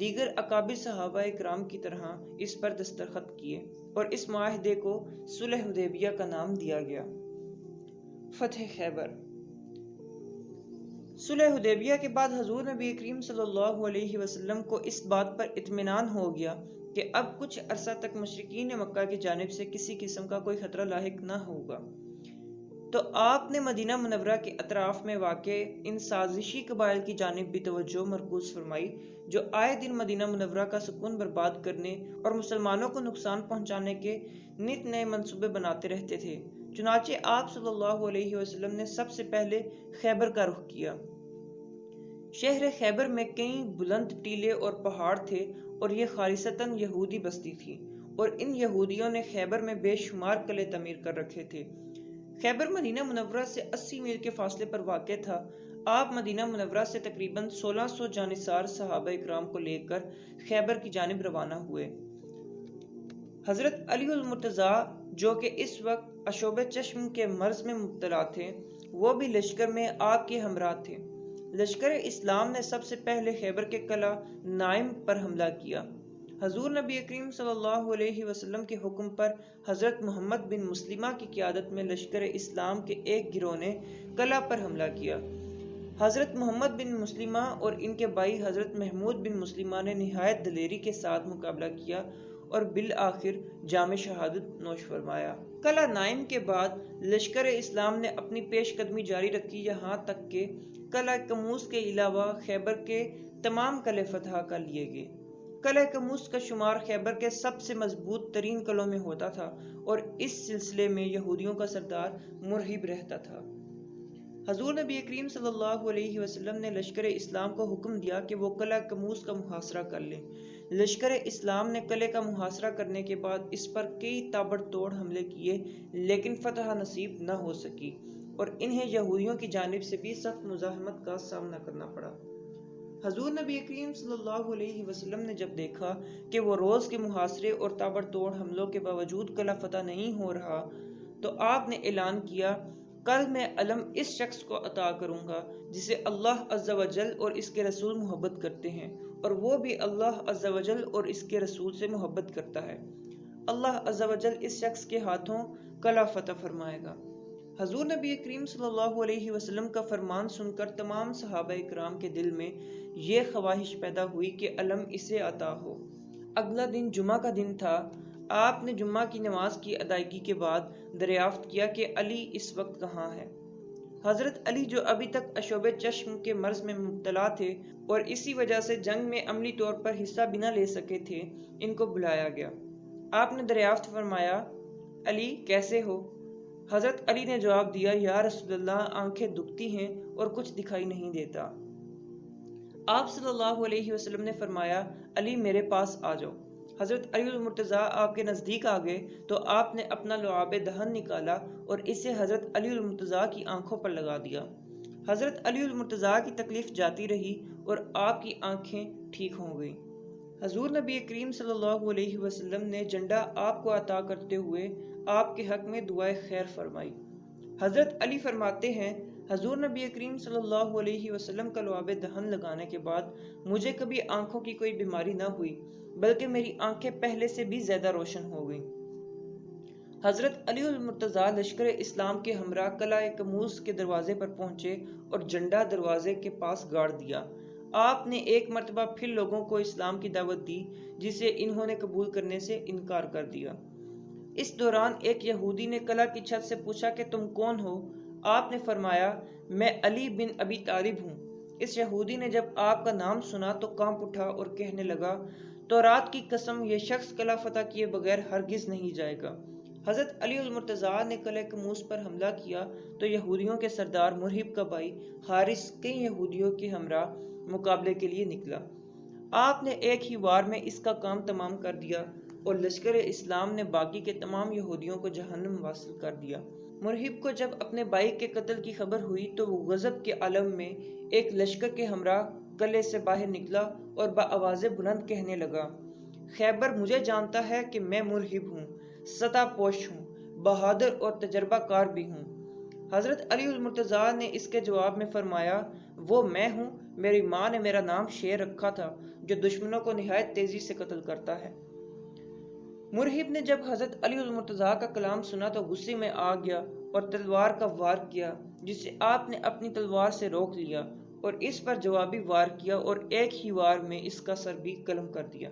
دیگر اکابر صحابہ کرام کی طرح اس پر دستخط کیے اور اس معاہدے کو صلح حدیبیہ کا نام دیا گیا۔ فتح خیبر۔ صلح حدیبیہ کے بعد حضور نبی کریم صلی اللہ علیہ وسلم کو اس بات پر اطمینان ہو گیا کہ اب کچھ عرصہ تک مشرکین مکہ کی جانب سے کسی قسم کا کوئی خطرہ لاحق نہ ہوگا، تو آپ نے مدینہ منورہ کے اطراف میں واقع ان سازشی قبائل کی جانب بھی توجہ مرکوز فرمائی جو آئے دن مدینہ منورہ کا سکون برباد کرنے اور مسلمانوں کو نقصان پہنچانے کے نت نئے منصوبے بناتے رہتے تھے۔ چنانچہ آپ صلی اللہ علیہ وسلم نے سب سے پہلے خیبر کا رخ کیا۔ شہر خیبر میں کئی بلند ٹیلے اور پہاڑ تھے اور یہ خالصتاً یہودی بستی تھی، اور ان یہودیوں نے خیبر میں بے شمار قلعے تعمیر کر رکھے تھے۔ خیبر مدینہ منورہ سے 80 میل کے فاصلے پر واقع تھا۔ آپ مدینہ منورہ سے تقریباً 1600 جانثار صحابہ اکرام کو لے کر خیبر کی جانب روانہ ہوئے۔ حضرت علی المرتضیٰ جو کہ اس وقت عشوب چشم کے مرض میں مبتلا تھے، وہ بھی لشکر میں آپ کے ہمراہ تھے۔ لشکر اسلام نے سب سے پہلے خیبر کے قلعہ نائم پر حملہ کیا۔ حضور نبی کریم صلی اللہ علیہ وسلم کے حکم پر حضرت محمد بن مسلمہ کی قیادت میں لشکر اسلام کے ایک گروہ نے قلعہ پر حملہ کیا۔ حضرت محمد بن مسلمہ اور ان کے بھائی حضرت محمود بن مسلمہ نے نہایت دلیری کے ساتھ مقابلہ کیا اور بالآخر جام شہادت نوش فرمایا۔ قلعہ نائم کے بعد لشکر اسلام نے اپنی پیش قدمی جاری رکھی، یہاں تک کہ قلعہ کموس کے علاوہ خیبر کے تمام قلعے فتح کر لیے گئے۔ قلعہ کموس کا شمار خیبر کے سب سے مضبوط ترین قلعوں میں ہوتا تھا اور اس سلسلے میں یہودیوں کا سردار مرہب رہتا تھا۔ حضور نبی کریم صلی اللہ علیہ وسلم نے لشکر اسلام کو حکم دیا کہ وہ قلعہ کموس کا محاصرہ کر لیں۔ لشکر اسلام نے قلعے کا محاصرہ کرنے کے بعد اس پر کئی تابڑ توڑ حملے کیے، لیکن فتح نصیب نہ ہو سکی اور انہیں یہودیوں کی جانب سے بھی سخت مزاحمت کا سامنا کرنا پڑا۔ حضور نبی کریم صلی اللہ علیہ وسلم نے جب دیکھا کہ وہ روز کے محاصرے اور تابڑ توڑ حملوں کے باوجود قلعہ فتح نہیں ہو رہا، تو آپ نے اعلان کیا، کل میں علم اس شخص کو عطا کروں گا جسے اللہ عز و جل اور اس کے رسول محبت کرتے ہیں، اور وہ بھی اللہ عز و جل اور اس کے رسول سے محبت کرتا ہے۔ اللہ عز و جل اس شخص کے ہاتھوں قلعہ فتح فرمائے گا۔ حضور نبی کریم صلی اللہ علیہ وسلم کا فرمان سن کر تمام صحابہ اکرام کے دل میں یہ خواہش پیدا ہوئی کہ علم اسے عطا ہو۔ اگلا دن جمعہ کا دن تھا۔ آپ نے جمعہ کی نماز کی ادائیگی کے بعد دریافت کیا کہ علی اس وقت کہاں ہے۔ حضرت علی جو ابھی تک عشوب چشم کے مرض میں مبتلا تھے اور اسی وجہ سے جنگ میں عملی طور پر حصہ بھی نہ لے سکے تھے، ان کو بلایا گیا۔ آپ نے دریافت فرمایا، علی کیسے ہو؟ حضرت علی نے جواب دیا، یا رسول اللہ، آنکھیں دکھتی ہیں اور کچھ دکھائی نہیں دیتا۔ آپ صلی اللہ علیہ وسلم نے فرمایا، علی میرے پاس آ جاؤ۔ حضرت علی المرتضیٰ آپ کے نزدیک آ گئے تو آپ نے اپنا لعاب دہن نکالا اور اسے حضرت علی المرتضیٰ کی آنکھوں پر لگا دیا۔ حضرت علی المرتضیٰ کی تکلیف جاتی رہی اور آپ کی آنکھیں ٹھیک ہو گئیں۔ حضور نبی کریم صلی اللہ علیہ وسلم نے جھنڈا آپ کو عطا کرتے ہوئے آپ کے حق میں دعائے خیر فرمائی۔ حضرت علی فرماتے ہیں، حضور نبی کریم صلی اللہ علیہ وسلم کا لعاب دہن لگانے کے بعد مجھے کبھی آنکھوں کی کوئی بیماری نہ ہوئی، بلکہ میری آنکھیں پہلے سے بھی زیادہ روشن ہو گئیں۔ حضرت علی المرتضیٰ لشکر اسلام کے ہمراہ قلعہ کموس کے دروازے پر پہنچے اور جھنڈا دروازے کے پاس گاڑ دیا۔ آپ نے ایک مرتبہ پھر لوگوں کو اسلام کی دعوت دی، جسے انہوں نے قبول کرنے سے انکار کر دیا۔ اس دوران ایک یہودی نے قلعہ کی چھت سے پوچھا کہ تم کون ہو؟ آپ نے فرمایا، میں علی بن ابی طالب ہوں۔ اس یہودی نے جب آپ کا نام سنا تو کانپ اٹھا اور کہنے لگا، تورات کی قسم، یہ شخص قلعہ فتح کیے بغیر ہرگز نہیں جائے گا۔ حضرت علی المرتضیٰ نے قلعہ کموس پر حملہ کیا تو یہودیوں کے سردار مرہب کا بھائی حارث کئی یہودیوں کے ہمراہ مقابلے کے لیے نکلا۔ آپ نے ایک ہی وار میں اس کا کام تمام کر دیا اور لشکر اسلام نے باقی کے تمام یہودیوں کو جہنم واصل کر دیا۔ مرہب کو جب اپنے بھائی کے قتل کی خبر ہوئی تو وہ غضب کے عالم میں ایک لشکر کے ہمراہ قلعے سے باہر نکلا اور بآواز بلند کہنے لگا، خیبر مجھے جانتا ہے کہ میں مرہب ہوں، سطح پوش ہوں، بہادر اور تجربہ کار بھی ہوں۔ حضرت علی المرتضیٰ نے اس کے جواب میں فرمایا، وہ میں ہوں، میری ماں نے میرا نام شیر رکھا تھا، جو دشمنوں کو نہایت تیزی سے قتل کرتا ہے۔ مرہب نے جب حضرت علی المرتضیٰ کا کلام سنا تو غصے میں آ گیا اور تلوار کا وار کیا، جسے آپ نے اپنی تلوار سے روک لیا اور اس پر جوابی وار کیا اور ایک ہی وار میں اس کا سر بھی قلم کر دیا۔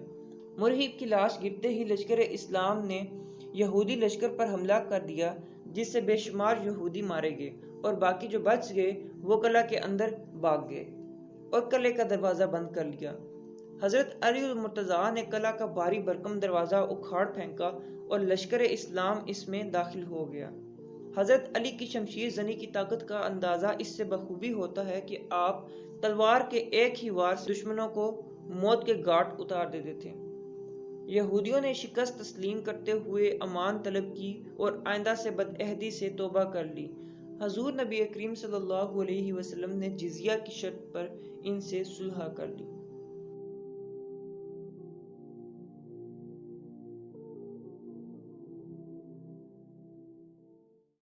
مرہب کی لاش گرتے ہی لشکر اسلام نے یہودی لشکر پر حملہ کر دیا، جس سے بے شمار یہودی مارے گئے اور باقی جو بچ گئے وہ قلعہ کے اندر بھاگ گئے اور قلعے کا دروازہ بند کر لیا۔ حضرت علی المرتضیٰ نے قلعہ کا بھاری بھرکم دروازہ اکھاڑ پھینکا اور لشکر اسلام اس میں داخل ہو گیا۔ حضرت علی کی شمشیر زنی کی طاقت کا اندازہ اس سے بخوبی ہوتا ہے کہ آپ تلوار کے ایک ہی وار سے دشمنوں کو موت کے گھاٹ اتار دیتے تھے۔ یہودیوں نے شکست تسلیم کرتے ہوئے امان طلب کی اور آئندہ سے بدعہدی سے توبہ کر لی۔ حضور نبی کریم صلی اللہ علیہ وسلم نے جزیہ کی شرط پر ان سے صلح کر لی۔